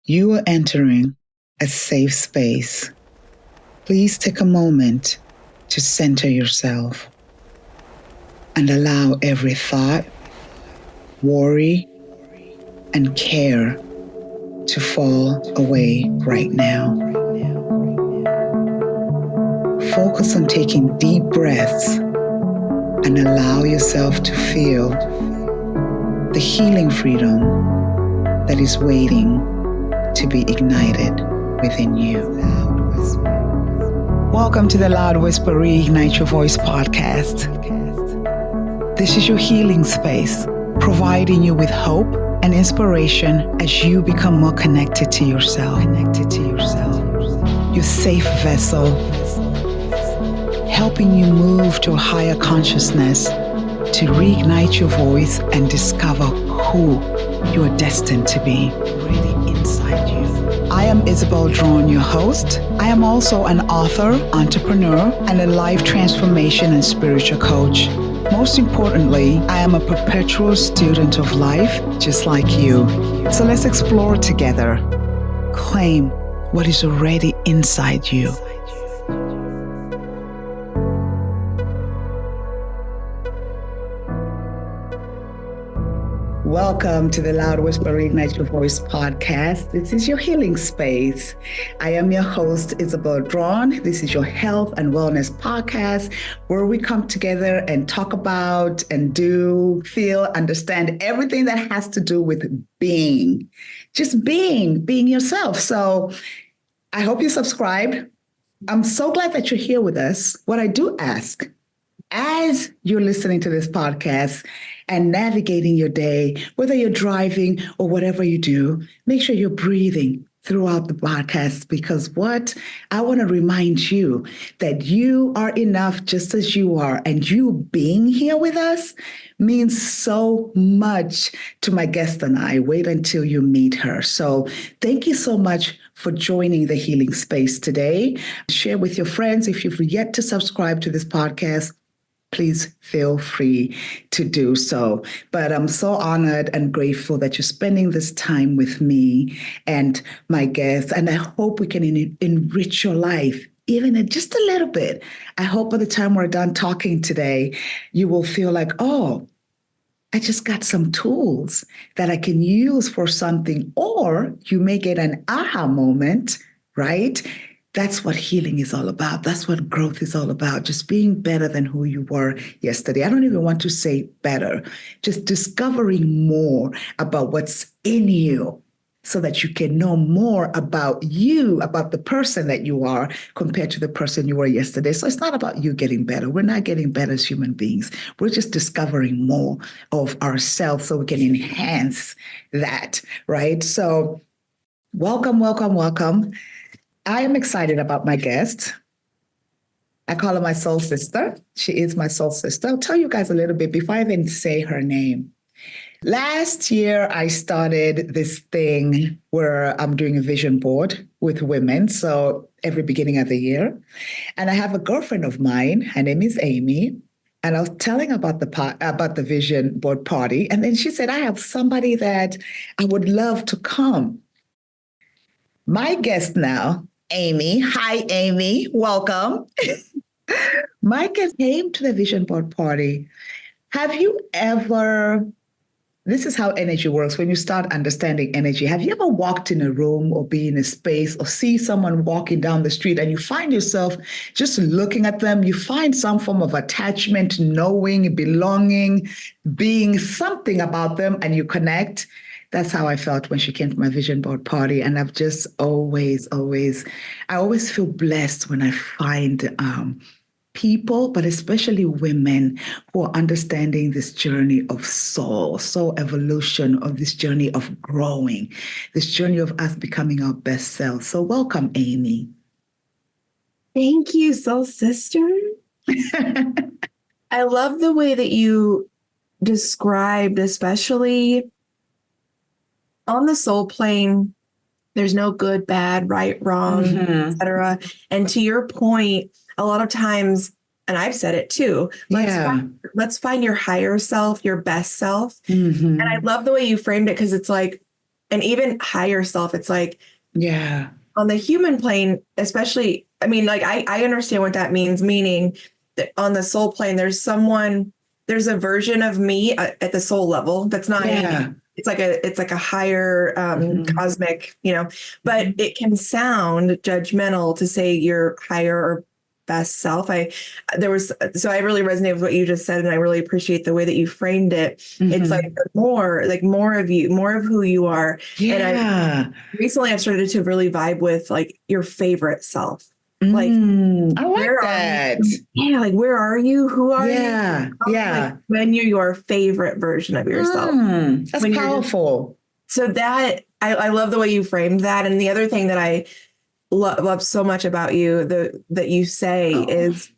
You are entering a safe space. Please take a moment to center yourself and allow every thought, worry, and care to fall away right now. Focus on taking deep breaths and allow yourself to feel the healing freedom that is waiting to be ignited within you. Welcome to the Loud Whisper Reignite Your Voice podcast. This is your healing space, providing you with hope and inspiration as you become more connected to yourself. Your safe vessel, helping you move to a higher consciousness to reignite your voice and discover who you are destined to be really inside you. I am Isabel Draughon, your host. I am also an author, entrepreneur, and a life transformation and spiritual coach. Most importantly, I am a perpetual student of life, just like you. So let's explore together. Claim what is already inside you. Welcome to the Loud Whisper Reignite Your Voice podcast. This is your healing space. I am your host, Isabel Draughon. This is your health and wellness podcast where we come together and talk about and do, feel, understand everything that has to do with being. Just being yourself. So I hope you subscribe. I'm so glad that you're here with us. What I do ask, as you're listening to this podcast and navigating your day, whether you're driving or whatever you do, make sure you're breathing throughout the podcast, because I want to remind you that you are enough just as you are, and you being here with us means so much to my guest and I. Wait until you meet her. So thank you so much for joining the healing space today. Share with your friends. If you've yet to subscribe to this podcast, please feel free to do so. But I'm so honored and grateful that you're spending this time with me and my guests. And I hope we can enrich your life, even in just a little bit. I hope by the time we're done talking today, you will feel like, oh, I just got some tools that I can use for something. Or you may get an aha moment, right? That's what healing is all about. That's what growth is all about. Just being better than who you were yesterday. I don't even want to say better. Just discovering more about what's in you so that you can know more about you, about the person that you are compared to the person you were yesterday. So it's not about you getting better. We're not getting better as human beings. We're just discovering more of ourselves so we can enhance that, right? So welcome. I am excited about my guest. I call her my soul sister. She is my soul sister. I'll tell you guys a little bit before I even say her name. Last year, I started this thing where I'm doing a vision board with women. So every beginning of the year. And I have a girlfriend of mine. Her name is Amy. And I was telling her about the vision board party. And then she said, I have somebody that I would love to come. My guest now, Amy. Hi, Amy. Welcome. My guest came to the vision board party. Have you ever, this is how energy works when you start understanding energy. Have you ever walked in a room or be in a space or see someone walking down the street and you find yourself just looking at them? You find some form of attachment, knowing, belonging, being something about them, and you connect. That's how I felt when she came to my vision board party. And I've just always feel blessed when I find people, but especially women who are understanding this journey of soul evolution, of this journey of growing, this journey of us becoming our best selves. So welcome, Amy. Thank you, soul sister. I love the way that you described, especially on the soul plane, there's no good, bad, right, wrong, etc. And to your point, a lot of times, and I've said it too, let's find your higher self, your best self. And I love the way you framed it, because it's like, and even higher self. It's like, Yeah. on the human plane, especially, I mean, like I understand what that means, meaning that on the soul plane, there's a version of me at the soul level that's not Yeah. Amy. It's like a higher cosmic, but Mhm. it can sound judgmental to say your higher or best self. So I really resonate with what you just said, and I really appreciate the way that you framed it. It's like Mhm. more of you, more of who you are. And Yeah. recently I've started to really vibe with like your favorite self. Like, I like where are you? that. Yeah, like where are you? Who are you? Yeah. Like Yeah. when you're your favorite version of yourself. That's When you're just powerful. so that I love the way you framed that. And the other thing that I love so much about you that you say Oh, is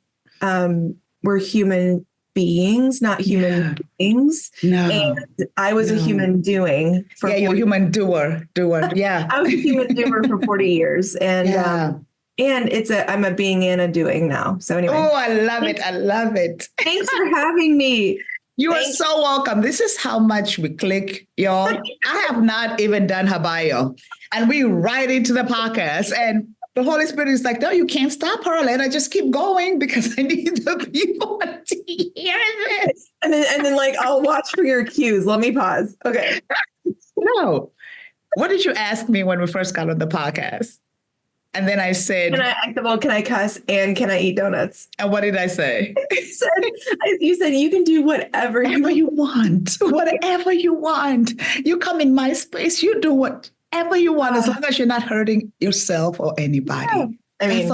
we're human beings, not human yeah. beings. No. And I was a No. human doing for Yeah, you're a 40 human doer. Doer. Yeah. I was a human doer for 40 years. Yeah. And I'm a being and a doing now. So anyway, Oh, I love it. thanks, I love it. thanks for having me. You are Thank so welcome. This is how much we click, y'all. I have not even done her bio, and we right into the podcast. And the Holy Spirit is like, no, you can't stop her. Let her just keep going because I need the people to hear this. and then like I'll watch for your cues. Let me pause. Okay. No. What did you ask me when we first got on the podcast? And then I said, Can I cuss and can I eat donuts? and what did I say? You said you can do whatever You want. Whatever you want. You come in my space, you do whatever you want, as long as you're not hurting yourself or anybody. Yeah. I mean,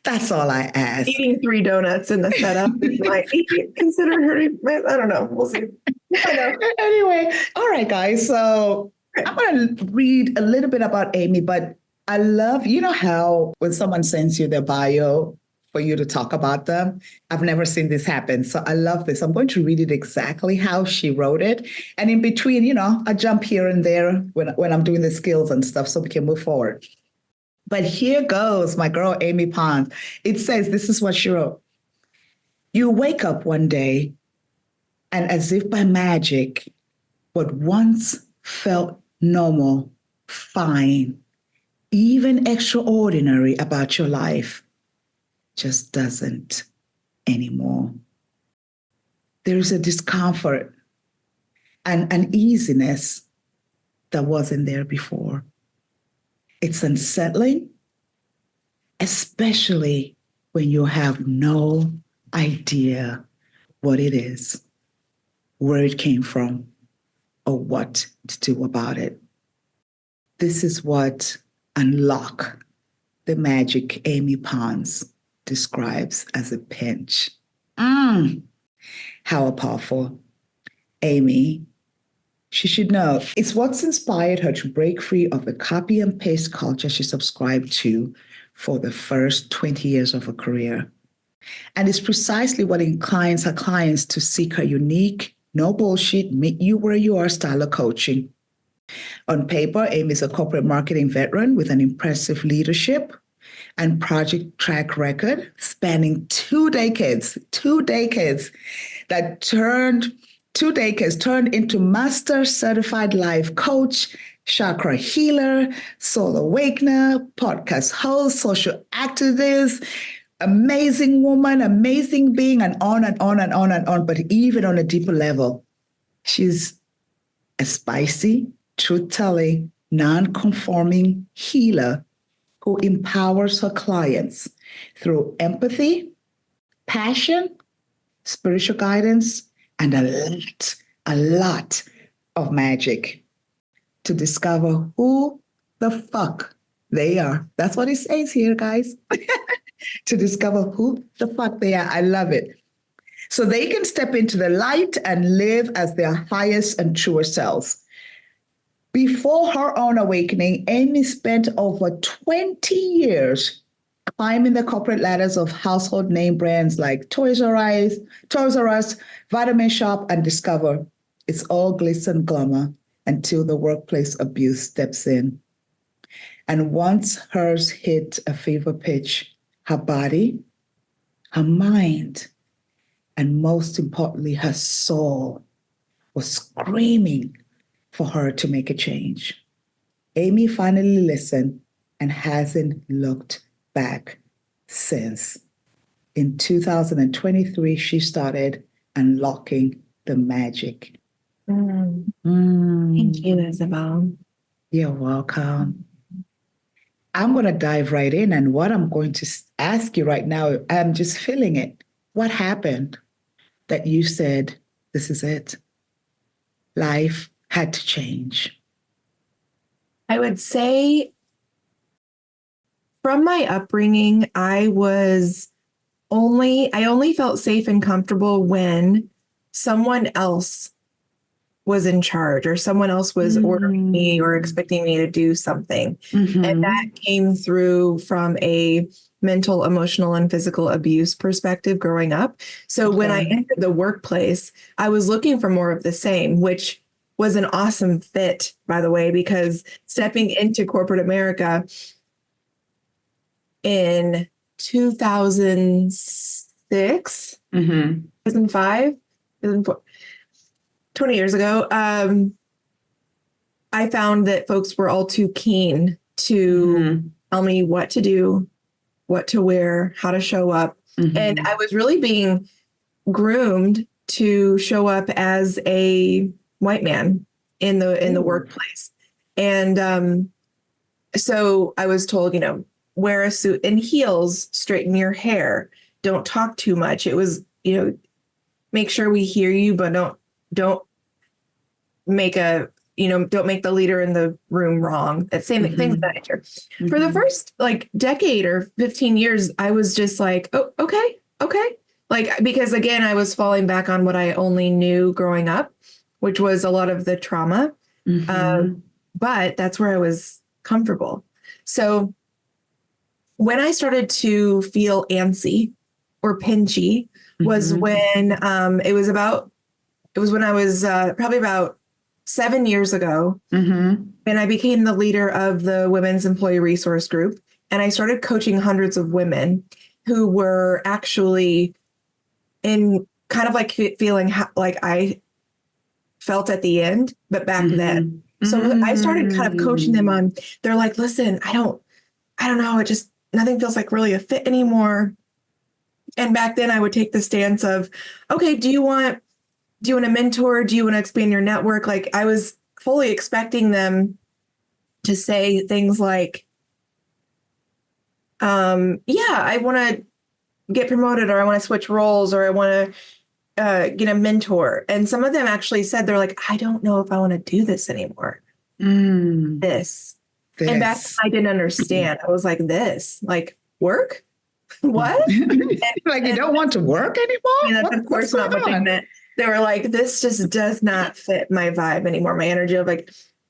that's all I ask. Eating 3 donuts in the setup might be considered hurting. I don't know. We'll see. Anyway, all right, guys. So I'm going to read a little bit about Amy, but I love, how when someone sends you their bio for you to talk about them, I've never seen this happen. So I love this. I'm going to read it exactly how she wrote it. And in between, I jump here and there when I'm doing the skills and stuff so we can move forward. But here goes my girl, Amy Pons. It says, this is what she wrote. You wake up one day and as if by magic, what once felt normal, fine, even extraordinary about your life just doesn't anymore. There's a discomfort and uneasiness that wasn't there before. It's unsettling, especially when you have no idea what it is, where it came from, or what to do about it. This is what Unlock the Magic Amy Pons describes as a pinch. How powerful. Amy, she should know, it's what's inspired her to break free of the copy and paste culture she subscribed to for the first 20 years of her career. And it's precisely what inclines her clients to seek her unique, no bullshit, meet you where you are style of coaching. On paper, Amy is a corporate marketing veteran with an impressive leadership and project track record spanning 2 decades, that turned 2 decades turned into master certified life coach, chakra healer, soul awakener, podcast host, social activist, amazing woman, amazing being, and on and on and on and on. But even on a deeper level, she's a spicy, truth-telling, non-conforming healer who empowers her clients through empathy, passion, spiritual guidance, and a lot of magic to discover who the fuck they are. That's what it says here, guys. To discover who the fuck they are. I love it. So they can step into the light and live as their highest and truest selves. Before her own awakening, Amy spent over 20 years climbing the corporate ladders of household name brands like Toys R Us, Vitamin Shop, and Discover. It's all glitz and glamour until the workplace abuse steps in. And once hers hit a fever pitch, her body, her mind, and most importantly, her soul was screaming for her to make a change. Amy finally listened and hasn't looked back since. In 2023, she started unlocking the magic. Thank you, Isabel. You're welcome. I'm going to dive right in. And what I'm going to ask you right now, I'm just feeling it. What happened that you said, this is it? Life had to change. I would say from my upbringing, I only felt safe and comfortable when someone else was in charge or someone else was ordering me or expecting me to do something. And that came through from a mental, emotional, and physical abuse perspective growing up. So when I entered the workplace, I was looking for more of the same, which was an awesome fit, by the way, because stepping into corporate America in 2006, 2005, 2004, 20 years ago, I found that folks were all too keen to tell me what to do, what to wear, how to show up. And I was really being groomed to show up as a white man in the workplace. And so I was told, wear a suit and heels, straighten your hair, don't talk too much. It was, make sure we hear you, but don't make don't make the leader in the room wrong. That same things of that nature. For the first decade or 15 years, I was just like, oh, okay. Because again, I was falling back on what I only knew growing up, which was a lot of the trauma. But that's where I was comfortable. So when I started to feel antsy or pinchy was when it was when I was probably about 7 years ago, and I became the leader of the Women's Employee Resource Group. And I started coaching hundreds of women who were actually in kind of feeling like I felt at the end, but back then. So I started kind of coaching them on, they're like, listen, I don't know. It just, nothing feels like really a fit anymore. And back then I would take the stance of, okay, do you want a mentor? Do you want to expand your network? I was fully expecting them to say things like, I want to get promoted, or I want to switch roles, or I want to get a mentor. And some of them actually said, they're like, I don't know if I want to do this anymore. This. And back then I didn't understand. I was like, work? What? You don't want to work anymore? That's of course not what they meant. They were like, this just does not fit my vibe anymore. My energy of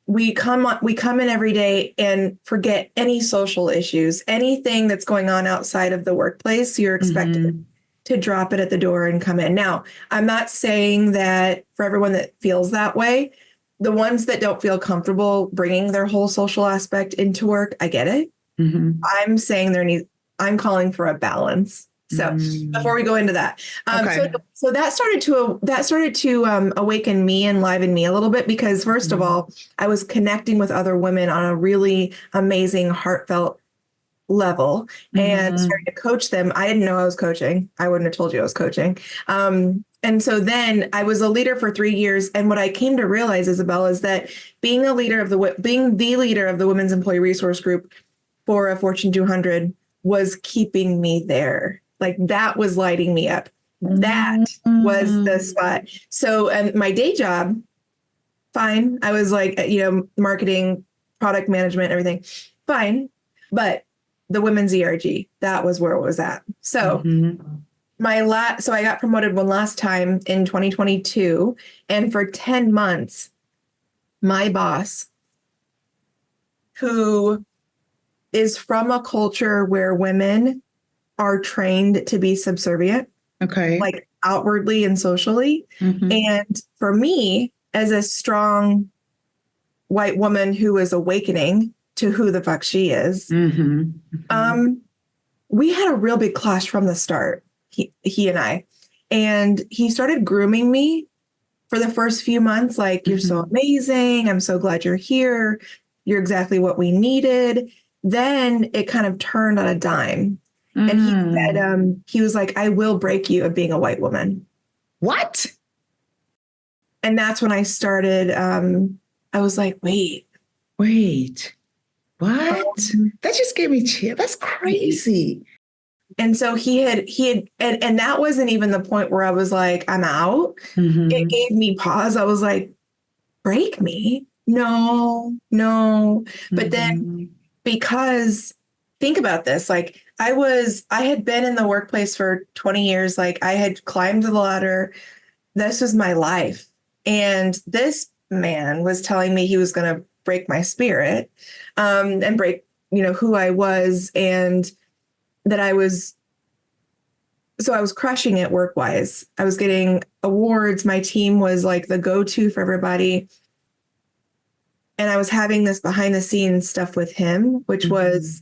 we come in every day and forget any social issues, anything that's going on outside of the workplace. You're expected to drop it at the door and come in. Now, I'm not saying that for everyone that feels that way, the ones that don't feel comfortable bringing their whole social aspect into work, I get it. I'm saying I'm calling for a balance. So before we go into that, so that started to awaken me and liven me a little bit, because first of all, I was connecting with other women on a really amazing, heartfelt level and starting to coach them. I didn't know I was coaching. I wouldn't have told you I was coaching. And so then I was a leader for 3 years. And what I came to realize, Isabel, is that being the leader of the Women's Employee Resource Group for a Fortune 200 was keeping me there. That was lighting me up. That was the spot. So, and my day job, fine. I was marketing, product management, everything, fine. But the women's ERG, that was where it was at. So so I got promoted one last time in 2022. And for 10 months, my boss, who is from a culture where women are trained to be subservient, outwardly and socially. And for me, as a strong white woman who is awakening to who the fuck she is, we had a real big clash from the start, he and I. And he started grooming me for the first few months, you're so amazing. I'm so glad you're here. You're exactly what we needed. Then it kind of turned on a dime. And he said, he was like, I will break you of being a white woman. What? And that's when I started, I was like, wait, what? That just gave me chill. That's crazy. And so he had, and that wasn't even the point where I was like, I'm out. It gave me pause. I was like, break me? No. But then because think about this, like I had been in the workplace for 20 years. Like I had climbed the ladder. This was my life. And this man was telling me he was going to break my spirit, and break, who I was, and that I was crushing it work-wise. I was getting awards. My team was like the go-to for everybody. And I was having this behind the scenes stuff with him, which was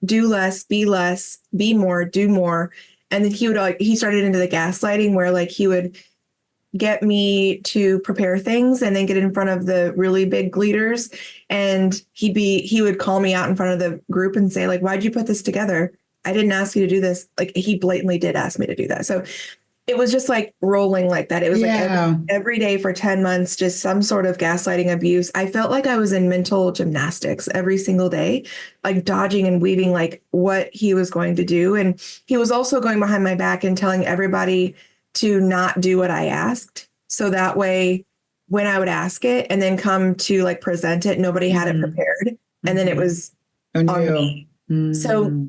do less, be more, do more. And then he started into the gaslighting where like he would get me to prepare things and then get in front of the really big leaders. And he would call me out in front of the group and say like, why'd you put this together? I didn't ask you to do this. Like he blatantly did ask me to do that. So it was just like rolling like that. It was like every day for 10 months, just some sort of gaslighting abuse. I felt like I was in mental gymnastics every single day, like dodging and weaving like what he was going to do. And he was also going behind my back and telling everybody to not do what I asked. So that way, when I would ask it and then come to like present it, nobody had it prepared. And then it was on me. So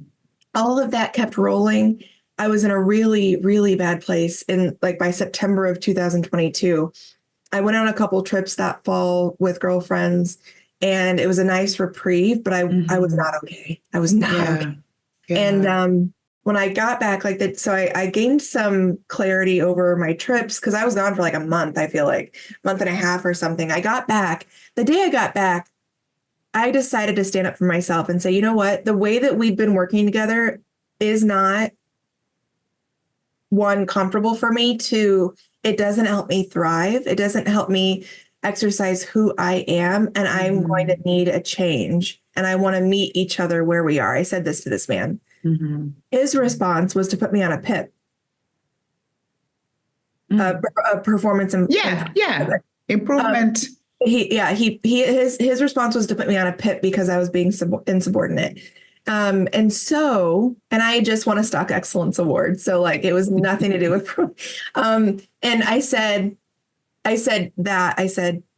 all of that kept rolling. I was in a really, really bad place. And like by September of 2022, I went on a couple trips that fall with girlfriends, and it was a nice reprieve, but I was not okay. I was not okay. Yeah. And when I got back like that, so I gained some clarity over my trips because I was gone for like a month, I feel like month and a half or something. I got back. The day I got back, I decided to stand up for myself and say, you know what? The way that we've been working together is not, one, comfortable for me. Two, it doesn't help me thrive. It doesn't help me exercise who I am. And I'm going to need a change. And I want to meet each other where we are. I said this to this man. His response was to put me on a PIP, a performance improvement. His response was to put me on a PIP because I was being insubordinate. And I just won a Stock Excellence Award. So like, it was nothing to do with, and I said,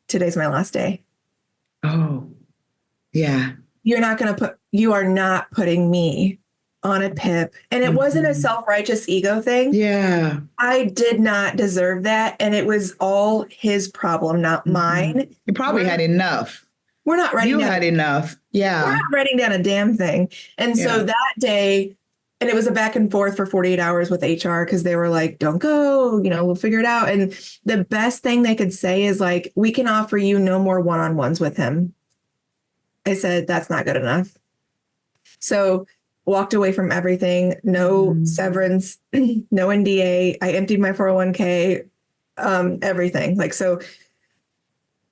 today's my last day. Oh, yeah. You are not putting me on a PIP. And it wasn't a self-righteous ego thing. Yeah. I did not deserve that. And it was all his problem, not mine. You probably had enough. We're not writing down. You had enough. Yeah. We're not writing down a damn thing. And so that day, and it was a back and forth for 48 hours with HR because they were like, don't go, we'll figure it out. And the best thing they could say is like, we can offer you no more one-on-ones with him. I said, that's not good enough. So walked away from everything, no severance, no NDA. I emptied my 401k, everything. Like, so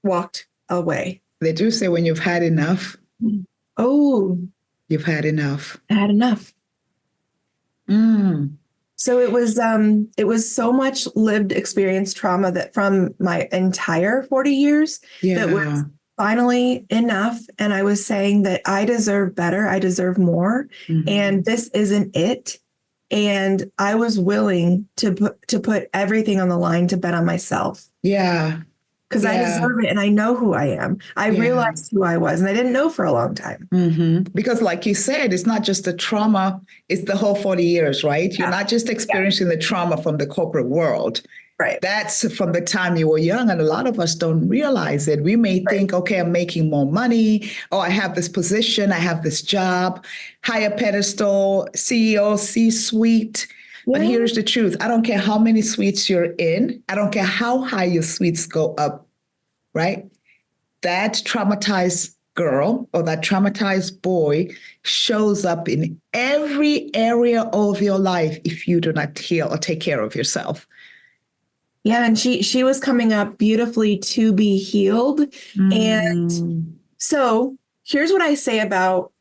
walked away. They do say when you've had enough. Oh, you've had enough. I had enough. So it was so much lived experience trauma that from my entire 40 years that was finally enough. And I was saying that I deserve better. I deserve more. And this isn't it. And I was willing to put everything on the line to bet on myself. Yeah. Because I deserve it and I know who I am. I realized who I was and I didn't know for a long time. Because like you said, it's not just the trauma, it's the whole 40 years, right? You're not just experiencing the trauma from the corporate world. Right. That's from the time you were young. And a lot of us don't realize it. We may think, okay, I'm making more money. Oh, I have this position. I have this job, higher pedestal, CEO, C-suite. But here's the truth. I don't care how many suites you're in. I don't care how high your suites go up, right? That traumatized girl or that traumatized boy shows up in every area of your life if you do not heal or take care of yourself. Yeah, and she was coming up beautifully to be healed. And So here's what I say about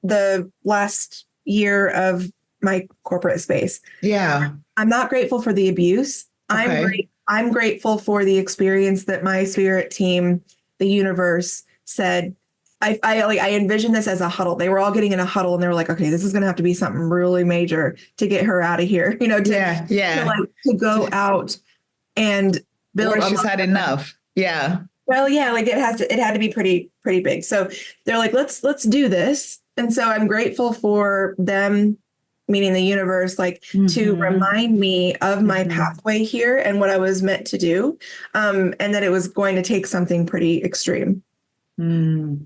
the last year of my corporate space. Yeah. I'm not grateful for the abuse. Okay. I'm grateful for the experience that my spirit team, the universe, said. I envisioned this as a huddle. They were all getting in a huddle, and they were like, "Okay, this is going to have to be something really major to get her out of here." To go out and build. Where she's had enough. Yeah. Well, yeah, like it had to be pretty big. So they're like, let's do this. And so I'm grateful for them, meaning the universe, like to remind me of my pathway here and what I was meant to do. And that it was going to take something pretty extreme. Well,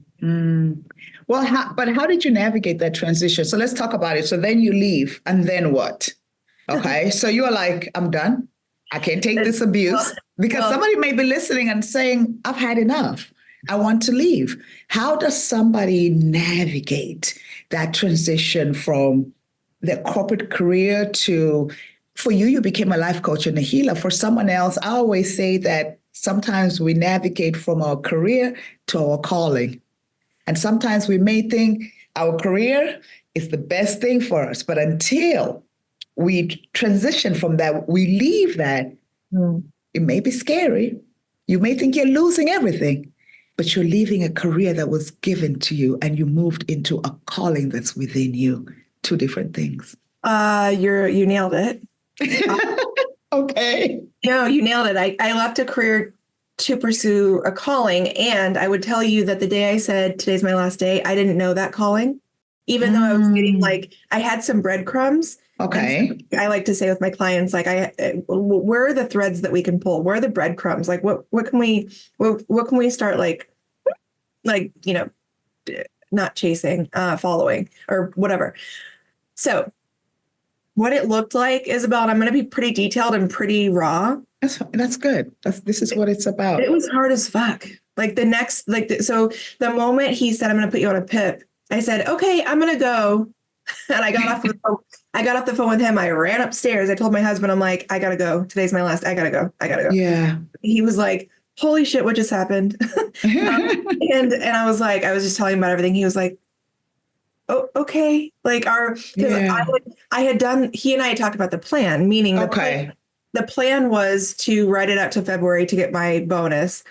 how did you navigate that transition? So let's talk about it. So then you leave, and then what? Okay. So you're like, I'm done. I can't take this abuse, because somebody may be listening and saying, I've had enough. I want to leave. How does somebody navigate that transition from their corporate career to, for you, you became a life coach and a healer. For someone else, I always say that sometimes we navigate from our career to our calling. And sometimes we may think our career is the best thing for us, but until we transition from that, we leave that, it may be scary. You may think you're losing everything, but you're leaving a career that was given to you, and you moved into a calling that's within you. Two different things. You nailed it. Okay. No, you nailed it. I left a career to pursue a calling. And I would tell you that the day I said, today's my last day, I didn't know that calling, even though I was getting I had some breadcrumbs. Okay. So I like to say with my clients, where are the threads that we can pull? Where are the breadcrumbs? Like, what can we start not chasing, following or whatever. So what it looked like, Isabel, and I'm going to be pretty detailed and pretty raw. That's good. This is what it's about. It was hard as fuck. So the moment he said, I'm going to put you on a PIP, I said, okay, I'm going to go. And I got off the phone. I got off the phone with him. I ran upstairs. I told my husband, I'm like, I got to go. Today's my last. I got to go. Yeah. He was like, holy shit, what just happened? And I was like, I was just telling him about everything. He was like, oh, okay. I had done, he and I had talked about the plan, meaning the plan was to write it out to February to get my bonus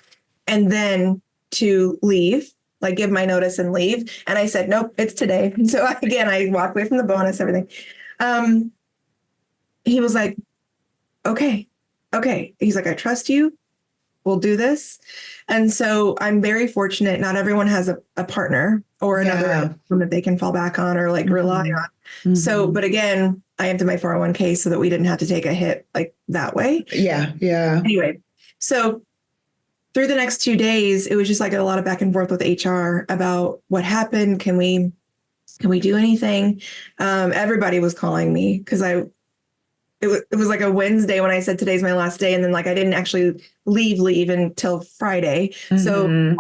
and then to leave, like give my notice and leave. And I said, nope, it's today. So I walked away from the bonus, everything. He was like, okay. He's like, I trust you. We'll do this. And so I'm very fortunate. Not everyone has a partner or another that they can fall back on or rely on. So, but again, I emptied my 401k so that we didn't have to take a hit like that way. Yeah. Anyway, so through the next 2 days, it was just like a lot of back and forth with HR about what happened. Can we do anything? Everybody was calling me because it was like a Wednesday when I said today's my last day. And then I didn't actually leave until Friday. So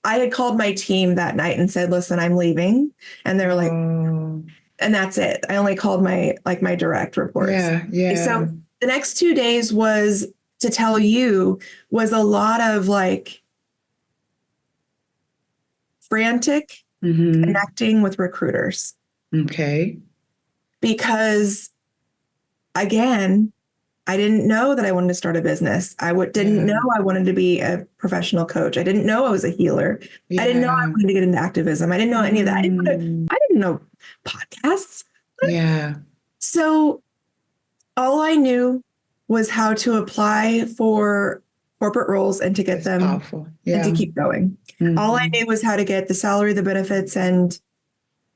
I had called my team that night and said, listen, I'm leaving. And they were like, and that's it. I only called my direct reports. Yeah. So the next 2 days was, to tell you, was a lot of frantic connecting with recruiters. Okay. Because again, I didn't know that I wanted to start a business. I didn't know I wanted to be a professional coach. I didn't know I was a healer. I didn't know I wanted to get into activism. I didn't know any of that. I didn't know podcasts. Yeah. So all I knew was how to apply for corporate roles and to get them and to keep going. All I knew was how to get the salary, the benefits, and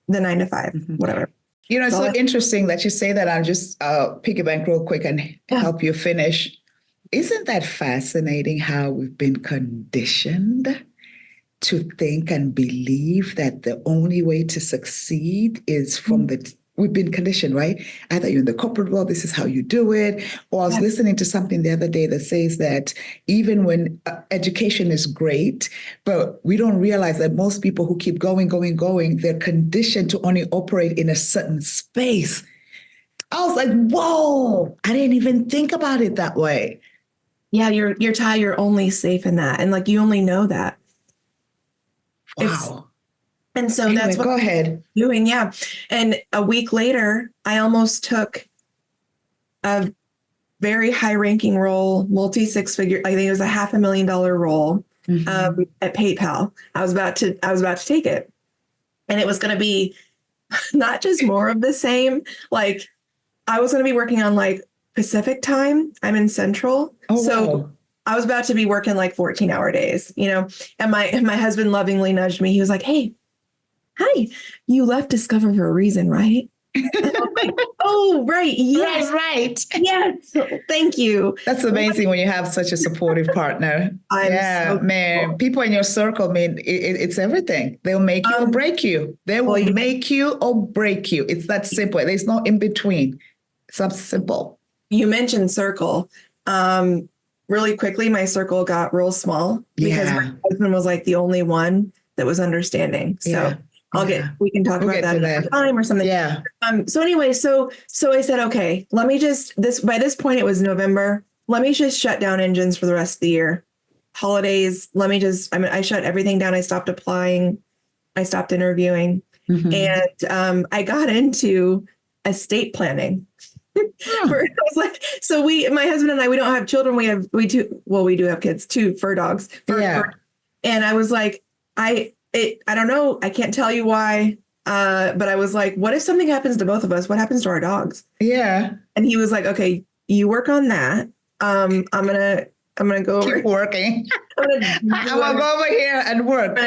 the 9 to 5, whatever. It's so interesting that you say that. I'll just piggyback real quick and help you finish. Isn't that fascinating how we've been conditioned to think and believe that the only way to succeed is from we've been conditioned, right? Either you're in the corporate world, this is how you do it. Or I was listening to something the other day that says that even when education is great, but we don't realize that most people who keep going, they're conditioned to only operate in a certain space. I was like, whoa, I didn't even think about it that way. Yeah, you're only safe in that. And you only know that. Wow. And so anyway, that's what go I'm ahead. doing. Yeah. And a week later, I almost took a very high ranking role, multi six figure. I think it was a $500,000 role at PayPal. I was about to take it, and it was going to be not just more of the same. Like I was going to be working on like Pacific time. I'm in Central. Wow. I was about to be working like 14-hour days, and my husband lovingly nudged me. He was like, "Hey, hi, you left Discover for a reason, right?" And I was like, "Oh, right. Yes. Right. Yes. Thank you." That's amazing when you have such a supportive partner. So man. grateful. People in your circle, man, it's everything. They'll make you or break you. They will make you or break you. It's that simple. There's no in between. It's that simple. You mentioned circle. Really quickly, my circle got real small because my husband was like the only one that was understanding. So we can talk about that another time or something. Yeah. So anyway, so I said, okay, let me by this point, it was November. Let me just shut down engines for the rest of the year. Holidays. I shut everything down. I stopped applying. I stopped interviewing. And I got into estate planning. I was like, so my husband and I, we don't have children. We do have kids, 2 fur dogs. And I was like, I don't know. I can't tell you why. But I was like, what if something happens to both of us? What happens to our dogs? Yeah. And he was like, okay, you work on that. I'm gonna go keep working. I'm gonna go over here and work.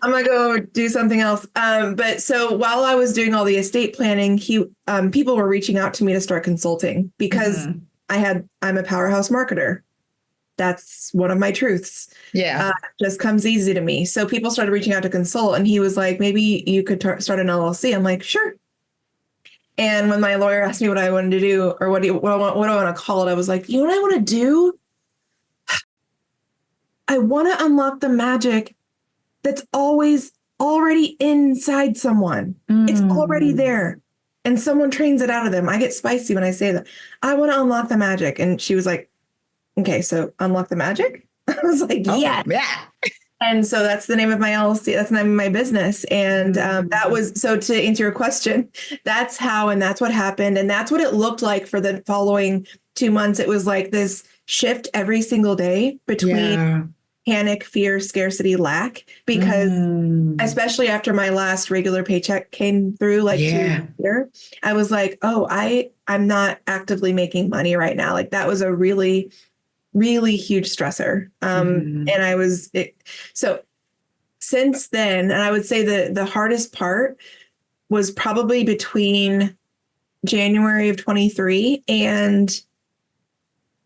I'm gonna go do something else. But so while I was doing all the estate planning, people were reaching out to me to start consulting because I'm a powerhouse marketer. That's one of my truths. Yeah. Just comes easy to me. So people started reaching out to consult, and he was like, maybe you could start an LLC. I'm like, sure. And when my lawyer asked me what I wanted to do, or what do I want to call it, I was like, you know what I want to do? I want to unlock the magic that's always already inside someone. It's already there. And someone trains it out of them. I get spicy when I say that. I want to unlock the magic. And she was like, okay, so unlock the magic? I was like, yeah. And so that's the name of my LLC. That's the name of my business. And that was, so to answer your question, that's how, and that's what happened. And that's what it looked like for the following 2 months. It was like this shift every single day between panic, fear, scarcity, lack, because especially after my last regular paycheck came through, like 2 years, I was like, oh, I'm not actively making money right now. Like that was a really, really huge stressor. And so since then, and I would say the hardest part was probably between January of 23 and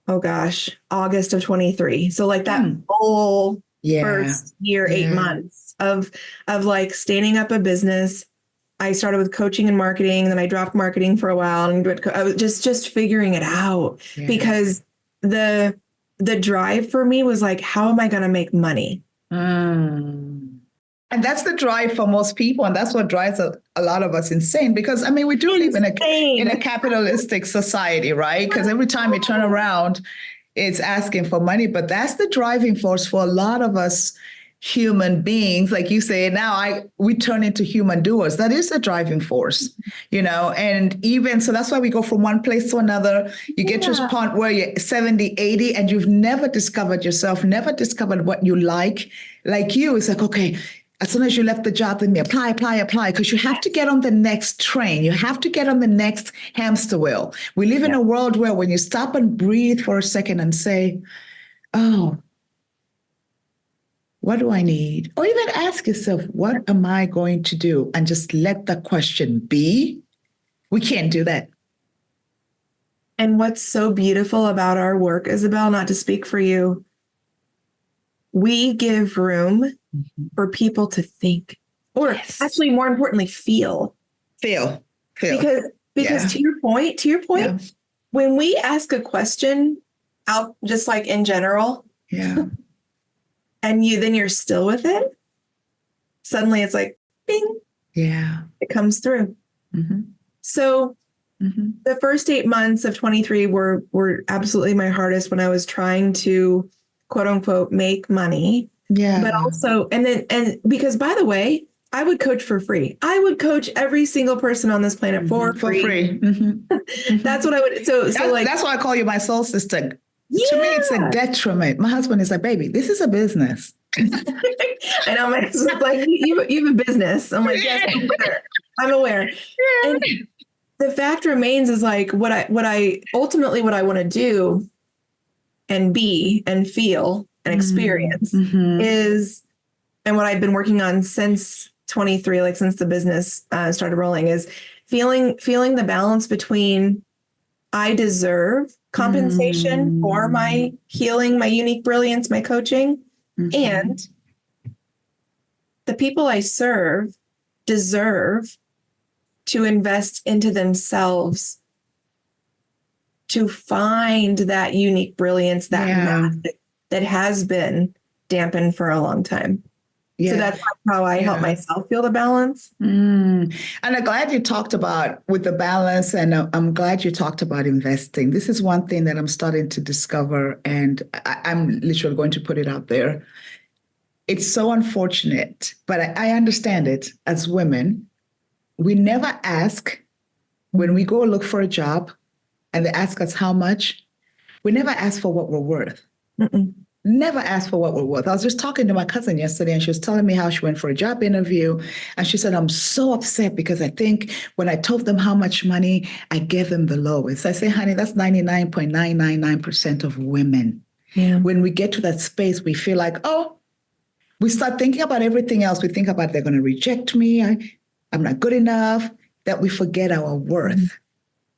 August of 23. So like that whole first year, 8 months of like standing up a business. I started with coaching and marketing, then I dropped marketing for a while, and I was just figuring it out because the drive for me was like, how am I going to make money? And that's the drive for most people. And that's what drives a lot of us insane, because, I mean, we do live in a capitalistic society, right? Because every time you turn around, it's asking for money. But that's the driving force for a lot of us human beings. Like you say, now we turn into human doers. That is the driving force, and even so, that's why we go from one place to another. You get to a point where you're 70, 80, and you've never discovered yourself, never discovered what you like. Like you, it's like, okay, as soon as you left the job, then apply, because you have to get on the next train. You have to get on the next hamster wheel. We live in a world where when you stop and breathe for a second and say, oh, what do I need? Or even ask yourself, what am I going to do? And just let the question be. We can't do that. And what's so beautiful about our work, Isabel, not to speak for you, we give room for people to think, or actually more importantly, feel. Because to your point, when we ask a question out, just like in general, and you're still with it, suddenly it's like, bing, it comes through. So the first 8 months of 23 were absolutely my hardest, when I was trying to, quote unquote, make money Yeah. But also, and because by the way, I would coach for free. I would coach every single person on this planet for free. That's what I would. So that's why I call you my soul sister. Yeah. To me, it's a detriment. My husband is like, baby, this is a business. I know my husband's like, you have a business. I'm like, yes, I'm aware. Yeah. And the fact remains is like what I ultimately what I want to do and be and feel and experience is, and what I've been working on since 23, like since the business started rolling, is feeling the balance between I deserve compensation for my healing, my unique brilliance, my coaching, and the people I serve deserve to invest into themselves to find that unique brilliance, that magic that has been dampened for a long time. Yeah. So that's how I help myself feel the balance. And I'm glad you talked about with the balance, and I'm glad you talked about investing. This is one thing that I'm starting to discover, and I'm literally going to put it out there. It's so unfortunate, but I understand it. As women, we never ask when we go look for a job and they ask us how much. We never ask for what we're worth. Never ask for what we're worth. I was just talking to my cousin yesterday, and she was telling me how she went for a job interview. And she said, I'm so upset because I think when I told them how much money, I gave them the lowest. I say, honey, that's 99.999% of women. Yeah. When we get to that space, we feel like, oh, we start thinking about everything else. We think about they're going to reject me. I'm not good enough, that we forget our worth.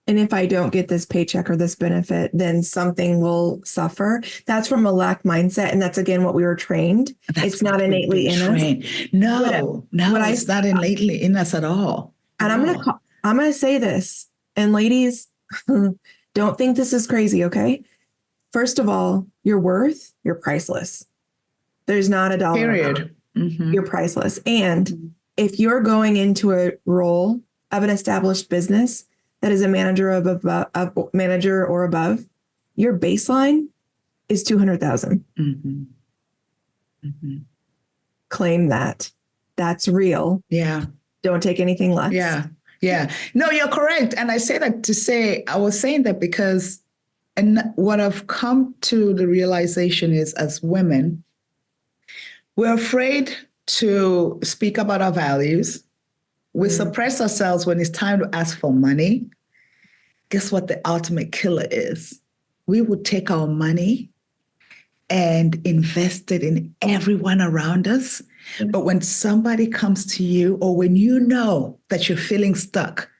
And if I don't get this paycheck or this benefit, then something will suffer. That's from a lack mindset. And that's, again, what we were trained. It's not innately in us. No, it's not innately in us at all. And I'm going to say this. And ladies, don't think this is crazy, okay? First of all, your worth, you're priceless. There's not a dollar. Period. You're priceless. And if you're going into a role of an established business that is a manager or above, your baseline is 200,000. Claim that. That's real. Yeah. Don't take anything less. Yeah. No, you're correct. And I say that to say, I was saying that because, and what I've come to the realization is, as women, we're afraid to speak about our values. We suppress ourselves when it's time to ask for money. Guess what the ultimate killer is? We would take our money and invest it in everyone around us. But when somebody comes to you, or when you know that you're feeling stuck,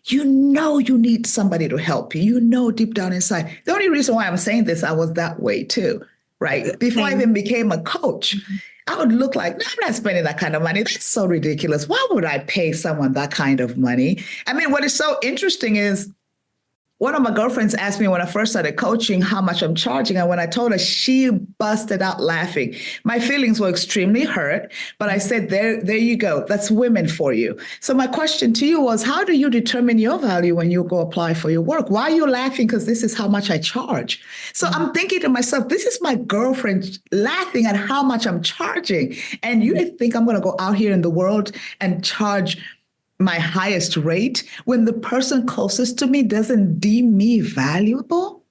you know you need somebody to help you. You know deep down inside. The only reason why I'm saying this, I was that way too, right? Before I even became a coach, I would look like, no, I'm not spending that kind of money. That's so ridiculous. Why would I pay someone that kind of money? I mean, what is so interesting is, one of my girlfriends asked me when I first started coaching how much I'm charging. And when I told her, she busted out laughing. My feelings were extremely hurt, but I said, there you go. That's women for you. So my question to you was, how do you determine your value when you go apply for your work? Why are you laughing? Because this is how much I charge. So I'm thinking to myself, this is my girlfriend laughing at how much I'm charging. And you think I'm going to go out here in the world and charge my highest rate when the person closest to me doesn't deem me valuable?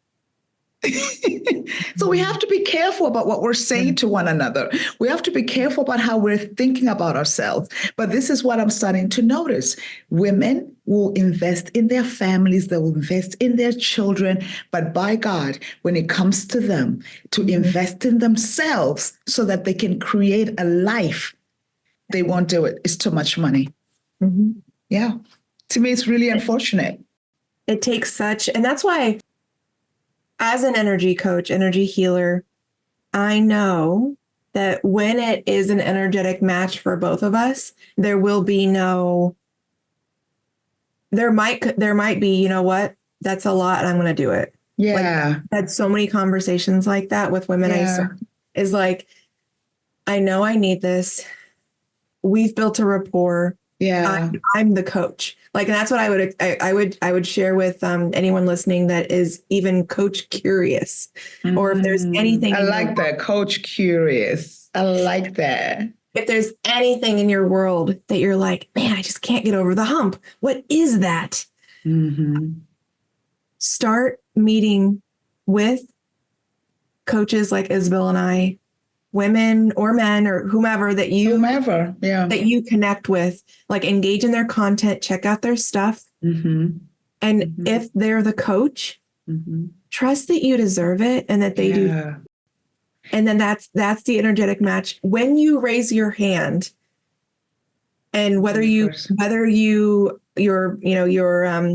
So we have to be careful about what we're saying to one another. We have to be careful about how we're thinking about ourselves. But this is what I'm starting to notice. Women will invest in their families, they will invest in their children. But by God, when it comes to them, to invest in themselves so that they can create a life, they won't do it. It's too much money. Yeah. To me, it's really unfortunate. It takes and that's why, as an energy coach, energy healer, I know that when it is an energetic match for both of us, there will be there might be, you know what, that's a lot and I'm going to do it. Yeah. Like, I've had so many conversations like that with women. Is like, I know I need this. We've built a rapport. Yeah. I'm the coach. Like, and that's what I would share with anyone listening that is even coach curious, or if there's anything I in like that. Coach curious. I like that. if there's anything in your world that you're like, man, I just can't get over the hump. What is that? Start meeting with coaches like Isabel and I, women or men or whomever that you that you connect with, like engage in their content, check out their stuff. And if they're the coach, trust that you deserve it and that they do. And then that's the energetic match. When you raise your hand, and whether your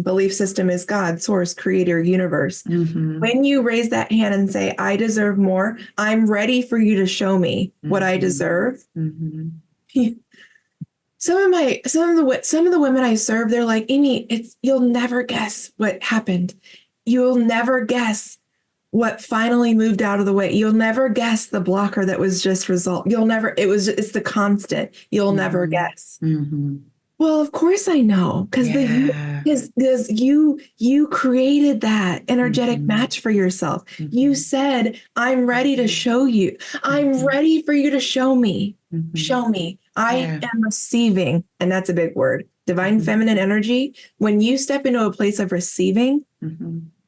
belief system is God, source, creator, universe, when you raise that hand and say, I deserve more, I'm ready for you to show me what I deserve. Some of the women I serve, they're like, Amy, you'll never guess what happened. You'll never guess what finally moved out of the way. You'll never guess the blocker that was just resolved. It's the constant. You'll never guess. Well, of course I know, because you created that energetic match for yourself. You said, I'm ready to show you. I'm ready for you to show me. Show me. I am receiving. And that's a big word. Divine feminine energy. When you step into a place of receiving,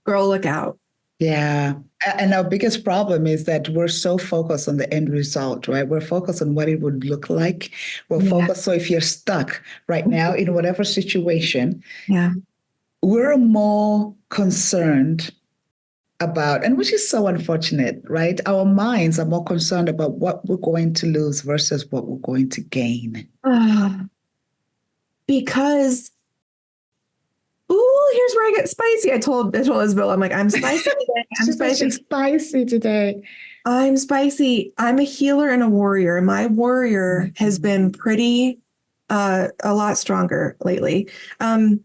girl, look out. Yeah. And our biggest problem is that we're so focused on the end result, right? We're focused on what it would look like. We're focused. So if you're stuck right now in whatever situation, we're more concerned about, and which is so unfortunate, right? Our minds are more concerned about what we're going to lose versus what we're going to gain. Because here's where I get spicy. I told Isabel, I'm like, I'm spicy today. She's spicy today. I'm spicy. I'm a healer and a warrior. My warrior has been pretty, a lot stronger lately, for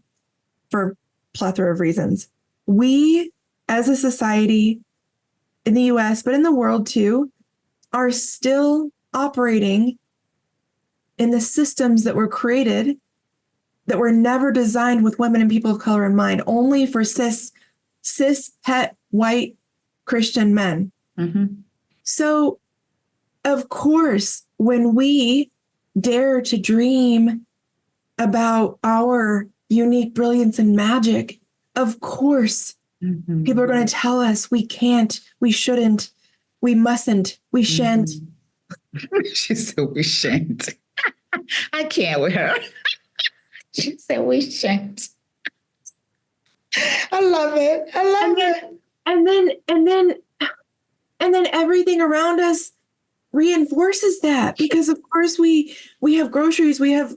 a plethora of reasons. We, as a society in the US, but in the world too, are still operating in the systems that were created that were never designed with women and people of color in mind, only for cis, het, white, Christian men. So, of course, when we dare to dream about our unique brilliance and magic, of course, people are going to tell us we can't, we shouldn't, we mustn't, we shan't. She said we shan't. I can't with her. She said we shan't. I love it. I love it. And then everything around us reinforces that, because of course we have groceries, we have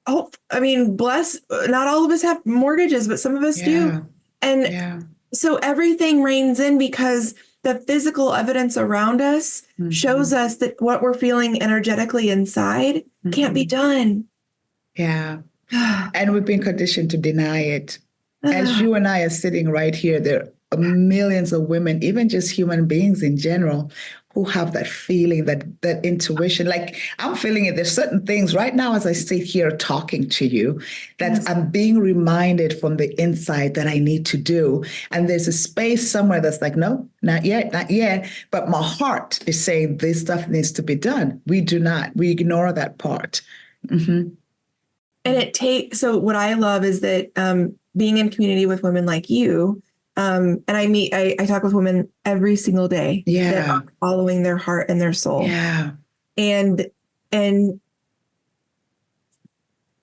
not all of us have mortgages, but some of us do. And so everything reigns in because the physical evidence around us shows us that what we're feeling energetically inside can't be done. Yeah. And we've been conditioned to deny it. As you and I are sitting right here, there are millions of women, even just human beings in general, who have that feeling, that intuition. Like, I'm feeling it. There's certain things right now as I sit here talking to you that I'm being reminded from the inside that I need to do. And there's a space somewhere that's like, no, not yet, not yet. But my heart is saying this stuff needs to be done. We do not. We ignore that part. And so what I love is that being in community with women like you, and I talk with women every single day that are following their heart and their soul. And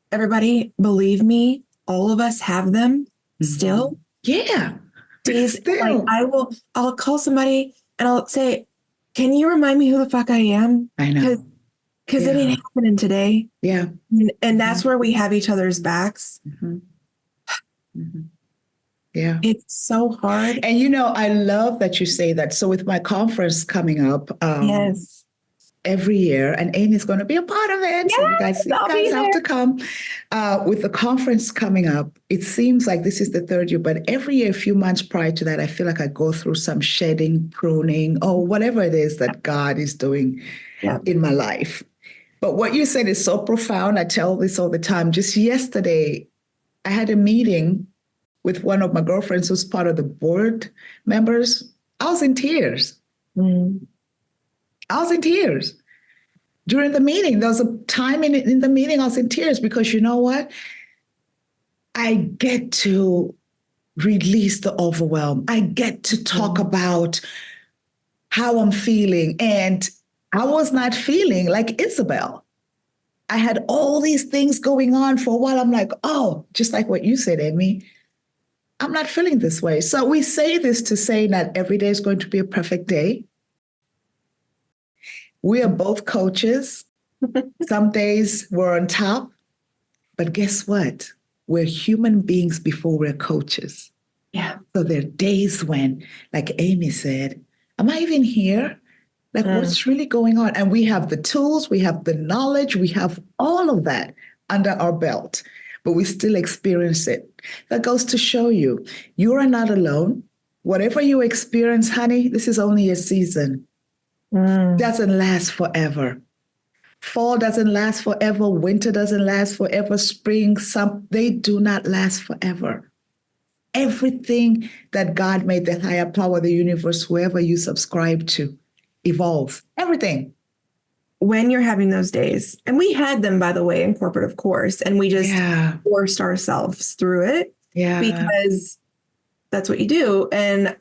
everybody, believe me, all of us have them still. Days still. Like I'll call somebody and I'll say, can you remind me who the fuck I am? I know. Because it ain't happening today. And that's where we have each other's backs. Yeah. It's so hard. And, I love that you say that. So with my conference coming up every year, and Amy's going to be a part of it. So you guys have to come. With the conference coming up, it seems like this is the third year, but every year, a few months prior to that, I feel like I go through some shedding, pruning, or whatever it is that God is doing in my life. But what you said is so profound. I tell this all the time. Just yesterday, I had a meeting with one of my girlfriends who's part of the board members. I was in tears. Mm. I was in tears during the meeting. There was a time in the meeting I was in tears because you know what? I get to release the overwhelm. I get to talk about how I'm feeling. And I was not feeling like Isabel. I had all these things going on for a while. I'm like, oh, just like what you said, Amy, I'm not feeling this way. So we say this to say that every day is going to be a perfect day. We are both coaches. Some days we're on top, but guess what? We're human beings before we're coaches. Yeah. So there are days when, like Amy said, am I even here? Like, what's really going on? And we have the tools, we have the knowledge, we have all of that under our belt, but we still experience it. That goes to show you, you are not alone. Whatever you experience, honey, this is only a season. Doesn't last forever. Fall doesn't last forever. Winter doesn't last forever. Spring, they do not last forever. Everything that God made, the higher power, the universe, whoever you subscribe to, evolves. Everything. When you're having those days, and we had them, by the way, in corporate, of course, and we just forced ourselves through it because that's what you do. And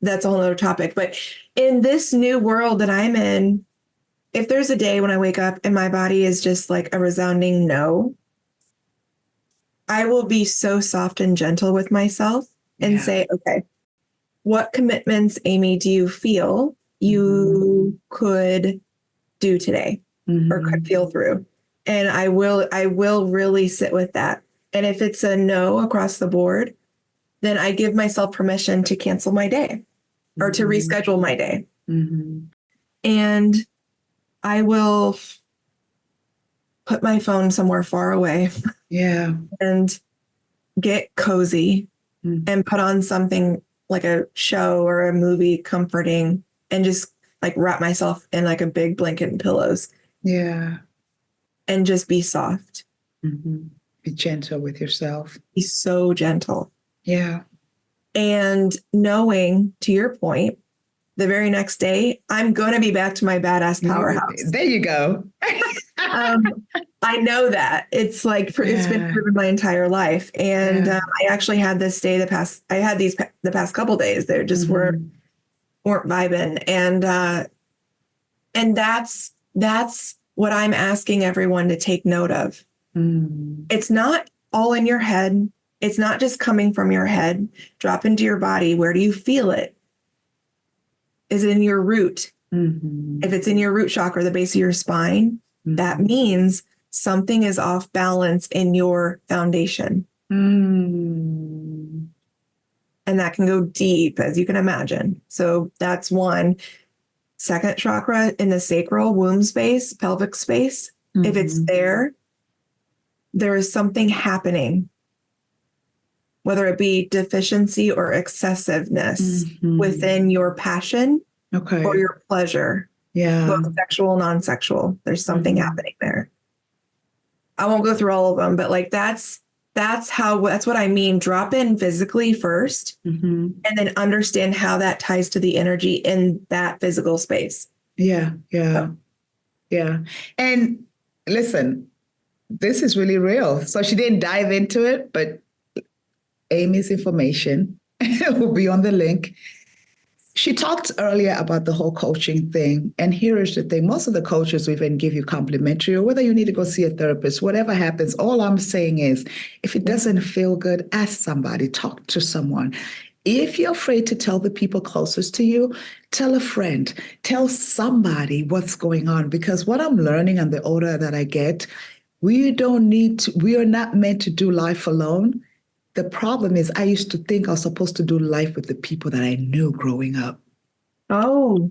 that's a whole other topic. But in this new world that I'm in, if there's a day when I wake up and my body is just like a resounding no, I will be so soft and gentle with myself and say, okay, what commitments, Amy, do you feel you could do today or could feel through? And I will really sit with that. And if it's a no across the board, then I give myself permission to cancel my day or to reschedule my day. And I will put my phone somewhere far away. And get cozy and put on something like a show or a movie comforting and just like wrap myself in like a big blanket and pillows. And just be soft. Be gentle with yourself. Be so gentle. And knowing, to your point, the very next day, I'm going to be back to my badass powerhouse. There you go. I know that it's like, it's been proven my entire life. And I actually had this day the past couple days there just weren't vibing. And that's what I'm asking everyone to take note of. It's not all in your head. It's not just coming from your head. Drop into your body. Where do you feel it? Is it in your root? If it's in your root chakra, the base of your spine, that means something is off balance in your foundation. And that can go deep, as you can imagine. So that's one. Second chakra in the sacral, womb space, pelvic space. If it's there is something happening, whether it be deficiency or excessiveness within your passion or your pleasure. Both sexual, non-sexual. There's something happening there. I won't go through all of them, but like that's what I mean. Drop in physically first and then understand how that ties to the energy in that physical space. And listen, this is really real. So she didn't dive into it, but Amy's information will be on the link. She talked earlier about the whole coaching thing. And here is the thing. Most of the coaches will even give you complimentary, or whether you need to go see a therapist, whatever happens. All I'm saying is, if it doesn't feel good, ask somebody, talk to someone. If you're afraid to tell the people closest to you, tell a friend, tell somebody what's going on. Because what I'm learning and the older that I get, we are not meant to do life alone. The problem is I used to think I was supposed to do life with the people that I knew growing up. Oh.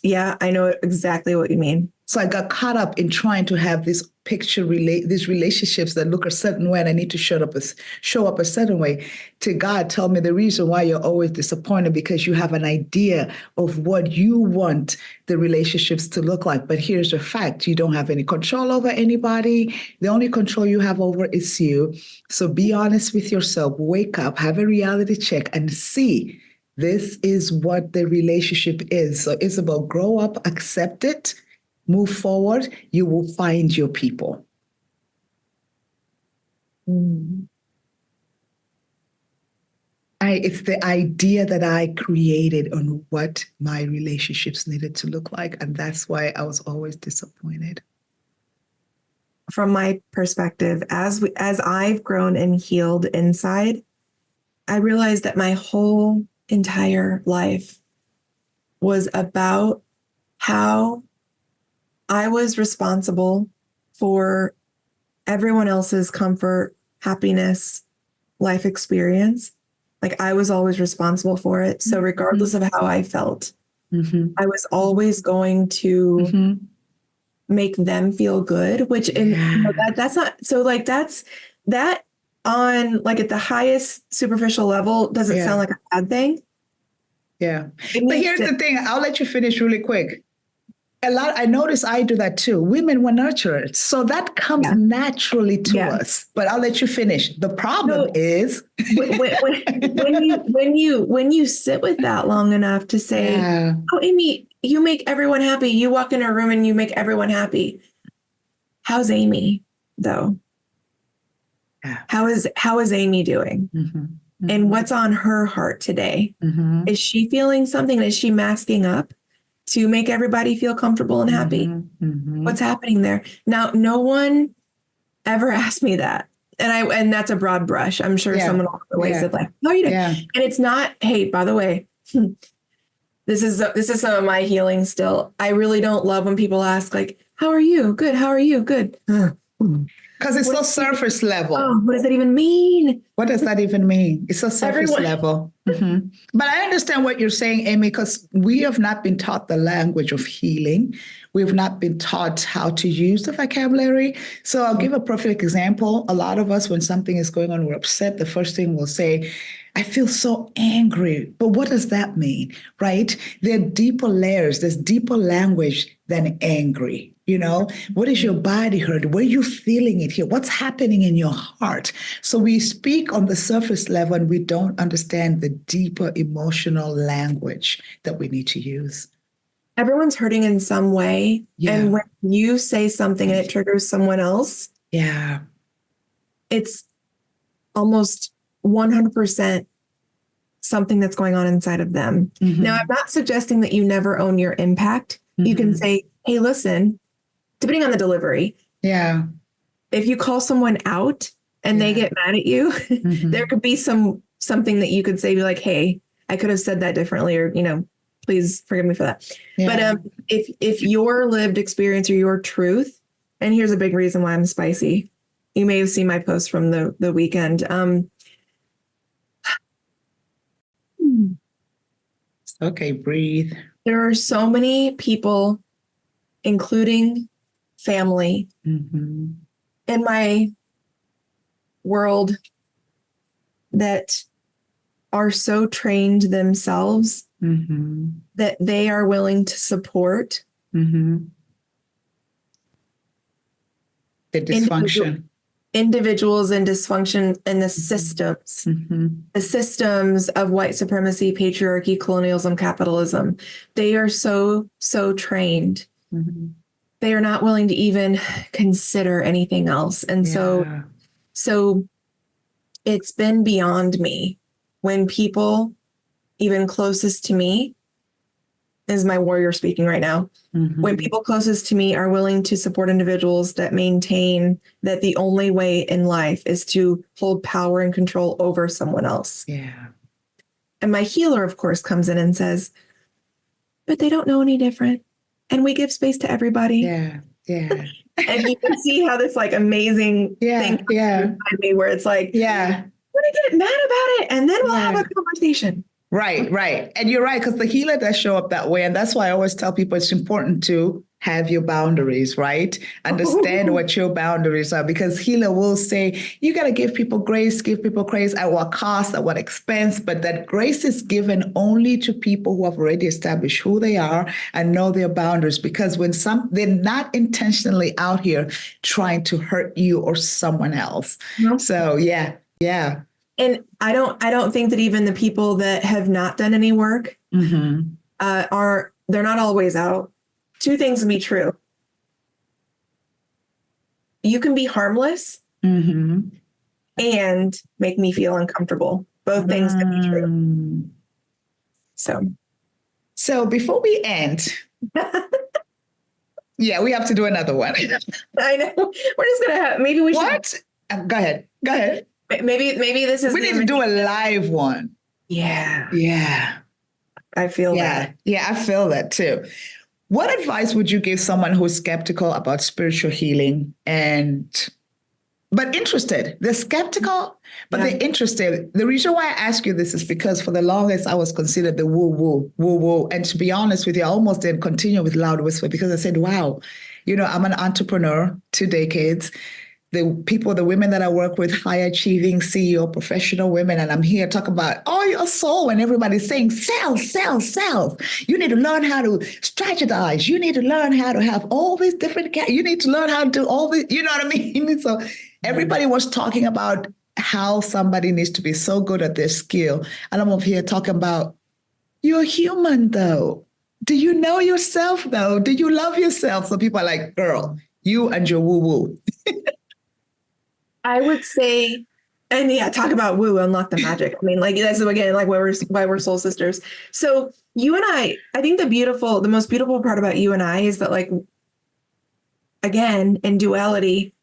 Yeah, I know exactly what you mean. So I got caught up in trying to have these these relationships that look a certain way, and I need to show up a certain way. To God, tell me the reason why you're always disappointed, because you have an idea of what you want the relationships to look like. But here's the fact: you don't have any control over anybody. The only control you have over is you. So be honest with yourself. Wake up, have a reality check, and see. This is what the relationship is. So Isabel, grow up, accept it, move forward. You will find your people. It's the idea that I created on what my relationships needed to look like. And that's why I was always disappointed. From my perspective, as I've grown and healed inside, I realized that my whole entire life was about how I was responsible for everyone else's comfort, happiness, life experience. Like I was always responsible for it. So regardless of how I felt, I was always going to make them feel good, which that's not, so like that on like at the highest superficial level doesn't sound like a bad thing. Yeah. But here's the thing. I'll let you finish really quick. I notice I do that too. Women were nurtured. So that comes naturally to us. But I'll let you finish. The problem is when you sit with that long enough to say, oh, Amy, you make everyone happy. You walk in a room and you make everyone happy. How's Amy though? How is Amy doing? And what's on her heart today? Is she feeling something? Is she masking up to make everybody feel comfortable and happy? What's happening there? Now, no one ever asked me that. And that's a broad brush. I'm sure someone along the way said like, how are you doing? And it's not, hey, by the way, this is some of my healing still. I really don't love when people ask like, how are you? Good. How are you? Good. Because it's so surface level. Oh, what does that even mean? What does that even mean? It's so surface level. But I understand what you're saying, Amy, because we have not been taught the language of healing. We've not been taught how to use the vocabulary. So I'll give a perfect example. A lot of us, when something is going on, we're upset. The first thing we'll say, I feel so angry. But what does that mean, right? There are deeper layers. There's deeper language than angry. You know, what is your body hurt? Where are you feeling it here? What's happening in your heart? So we speak on the surface level and we don't understand the deeper emotional language that we need to use. Everyone's hurting in some way. And when you say something and it triggers someone else, it's almost 100% something that's going on inside of them. Now, I'm not suggesting that you never own your impact. You can say, hey, listen, depending on the delivery. If you call someone out and they get mad at you, there could be something that you could say, be like, hey, I could have said that differently, or, you know, please forgive me for that. But if your lived experience or your truth, and here's a big reason why I'm spicy. You may have seen my post from the weekend. Okay, breathe. There are so many people, including family, in my world that are so trained themselves that they are willing to support the dysfunction. Individuals in dysfunction and the systems of white supremacy, patriarchy, colonialism, capitalism. They are so trained. They are not willing to even consider anything else. And so it's been beyond me when people even closest to me, is my warrior speaking right now. When people closest to me are willing to support individuals that maintain that the only way in life is to hold power and control over someone else. And my healer, of course, comes in and says, but they don't know any different. And we give space to everybody. And you can see how this like amazing thing inside me where it's like, we're going to get mad about it and then we'll have a conversation. Right, right. And you're right, because the healer does show up that way. And that's why I always tell people it's important to have your boundaries, right? Understand what your boundaries are, because healer will say, you got to give people grace at what cost, at what expense. But that grace is given only to people who have already established who they are and know their boundaries. Because when they're not intentionally out here trying to hurt you or someone else. No. So yeah, yeah. And I don't think that even the people that have not done any work they're not always out. Two things can be true. You can be harmless and make me feel uncomfortable. Both things can be true. So before we end, yeah, we have to do another one. I know. We're just gonna have maybe we should. What? Go ahead. Go ahead. Maybe this is. We need to do a live one. Yeah. Yeah. I feel that. Yeah, I feel that too. What advice would you give someone who's skeptical about spiritual healing but interested? They're skeptical, but they're interested. The reason why I ask you this is because for the longest I was considered the woo-woo. And to be honest with you, I almost didn't continue with Loud Whisper because I said, wow, I'm an entrepreneur, 2 decades. The women that I work with, high achieving CEO, professional women, and I'm here talking about your soul, and everybody's saying, sell. You need to learn how to strategize. You need to learn how to have all these different, you need to learn how to do all this, you know what I mean? So everybody was talking about how somebody needs to be so good at their skill. And I'm over here talking about, you're human though. Do you know yourself though? Do you love yourself? So people are like, girl, you and your woo-woo. I would say, and yeah, talk about woo, unlock the magic. I mean, like that's again, like why we're soul sisters. So you and I think the most beautiful part about you and I is that, like, again, in duality,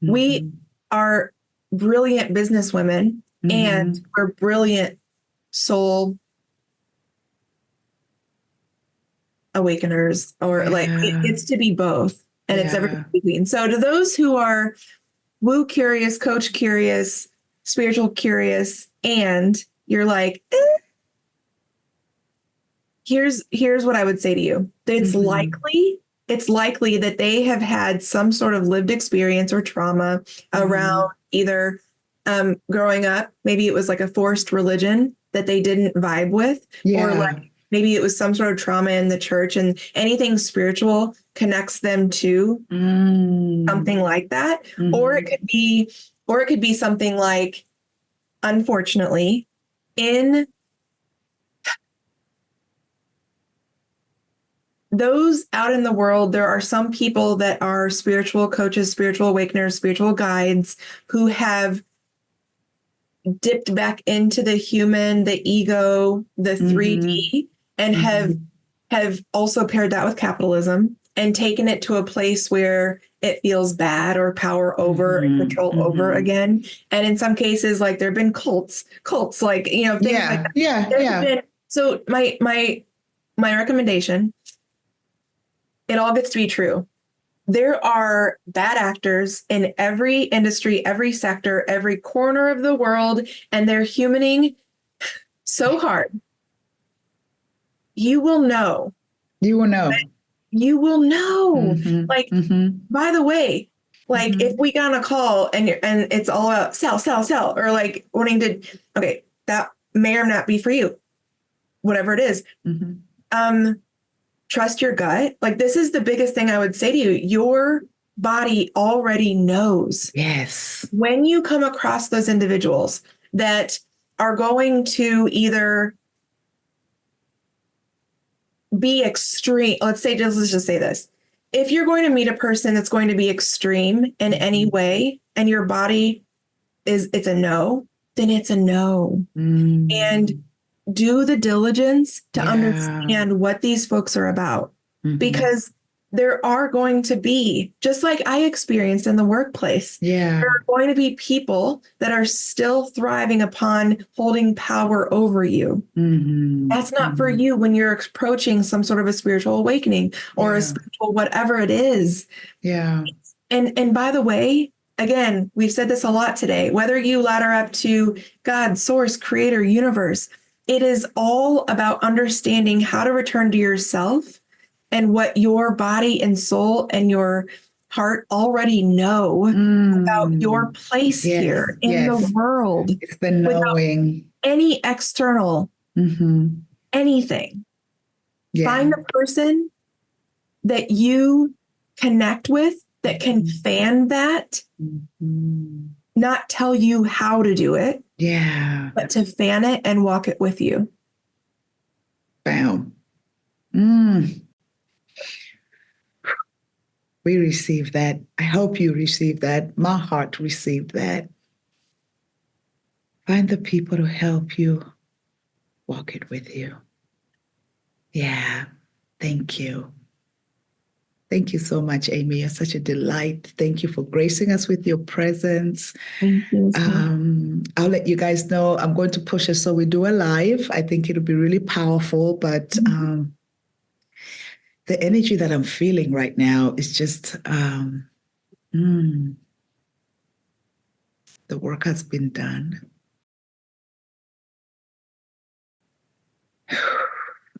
we are brilliant businesswomen and we're brilliant soul awakeners, or like it's to be both, and it's everything between. So to those who are woo curious, coach curious, spiritual curious, and you're like, here's what I would say to you. It's likely that they have had some sort of lived experience or trauma around either growing up. Maybe it was like a forced religion that they didn't vibe with, or like maybe it was some sort of trauma in the church, and anything spiritual connects them to something like that. Or it could be something like, unfortunately, in those out in the world, there are some people that are spiritual coaches, spiritual awakeners, spiritual guides who have dipped back into the human, the ego, the 3D, and have also paired that with capitalism and taken it to a place where it feels bad, or power over and control over again. And in some cases, like there have been cults, like, things like that. So my recommendation, it all gets to be true. There are bad actors in every industry, every sector, every corner of the world, and they're humaning so hard. You will know. Like, by the way, like if we got on a call and it's all about sell, or like wanting to, okay, that may or not be for you, whatever it is. Trust your gut. Like, this is the biggest thing I would say to you. Your body already knows. Yes. When you come across those individuals that are going to either be extreme, let's just say this. If you're going to meet a person that's going to be extreme in any way, and your body it's a no, then it's a no. And do the diligence to understand what these folks are about, because there are going to be, just like I experienced in the workplace, there are going to be people that are still thriving upon holding power over you. That's not for you when you're approaching some sort of a spiritual awakening or a spiritual whatever it is. And by the way, again, we've said this a lot today, whether you ladder up to God, source, creator, universe, it is all about understanding how to return to yourself and what your body and soul and your heart already know about your place here in the world. It's the knowing. Any external, anything. Yeah. Find the person that you connect with that can fan that, not tell you how to do it, but to fan it and walk it with you. Bam. We received that. I hope you received that. My heart received that. Find the people to help you walk it with you. Yeah. Thank you. Thank you so much, Amy. You're such a delight. Thank you for gracing us with your presence. Thank you. I'll let you guys know. I'm going to push it so we do a live. I think it'll be really powerful, but the energy that I'm feeling right now is just, the work has been done.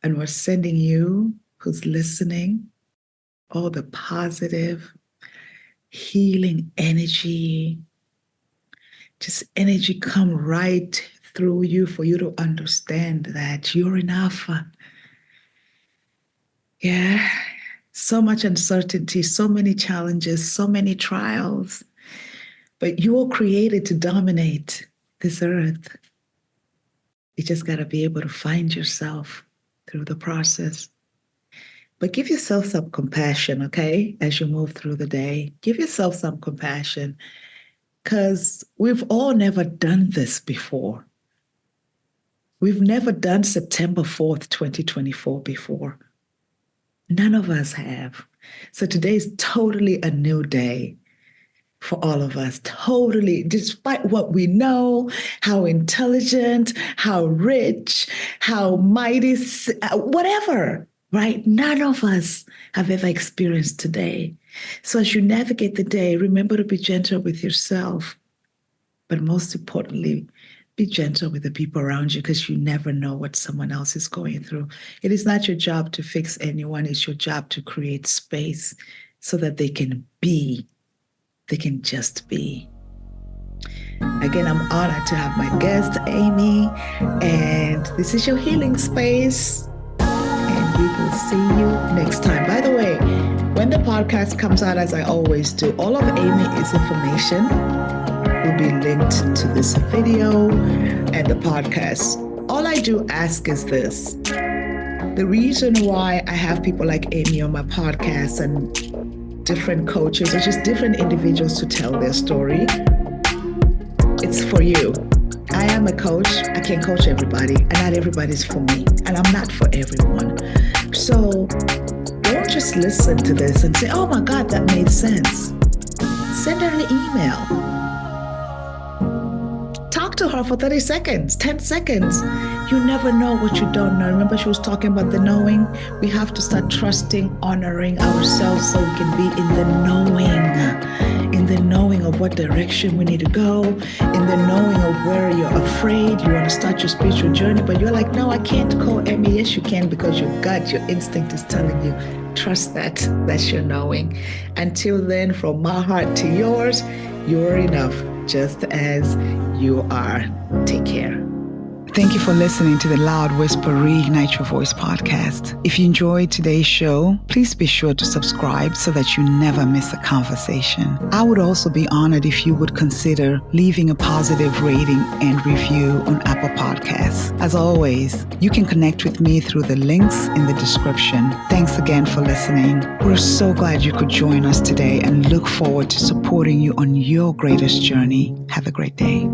And we're sending you, who's listening, all the positive, healing energy. Just energy come right through you for you to understand that you're enough. Yeah. So much uncertainty, so many challenges, so many trials. But you were created to dominate this earth. You just got to be able to find yourself through the process. But give yourself some compassion, okay? As you move through the day, give yourself some compassion, because we've all never done this before. We've never done September 4th, 2024 before. None of us have. So today is totally a new day for all of us. Totally, despite what we know, how intelligent, how rich, how mighty, whatever. Right? None of us have ever experienced today. So as you navigate the day, remember to be gentle with yourself. But most importantly, be gentle with the people around you, because you never know what someone else is going through. It is not your job to fix anyone. It's your job to create space so that they can be. They can just be. Again, I'm honored to have my guest, Amy. And this is your healing space. We will see you next time. By the way, when the podcast comes out, as I always do, all of Amy's information will be linked to this video and the podcast. All I do ask is this. The reason why I have people like Amy on my podcast and different coaches or just different individuals to tell their story, it's for you. I am a coach. I can't coach everybody, and not everybody's for me, and I'm not for everyone. So don't just listen to this and say, oh my God, that made sense. Send her an email. Talk to her for 30 seconds, 10 seconds. You never know what you don't know. Remember, she was talking about the knowing. We have to start trusting, honoring ourselves so we can be in the knowing of what direction we need to go, in the knowing of where you're afraid. You want to start your spiritual journey, but you're like, no, I can't call Emmy. Yes, you can, because your gut, your instinct is telling you, trust that. That's your knowing. Until then, from my heart to yours, you're enough just as you are. Take care. Thank you for listening to the Loud Whisper Reignite Your Voice podcast. If you enjoyed today's show, please be sure to subscribe so that you never miss a conversation. I would also be honored if you would consider leaving a positive rating and review on Apple Podcasts. As always, you can connect with me through the links in the description. Thanks again for listening. We're so glad you could join us today and look forward to supporting you on your greatest journey. Have a great day.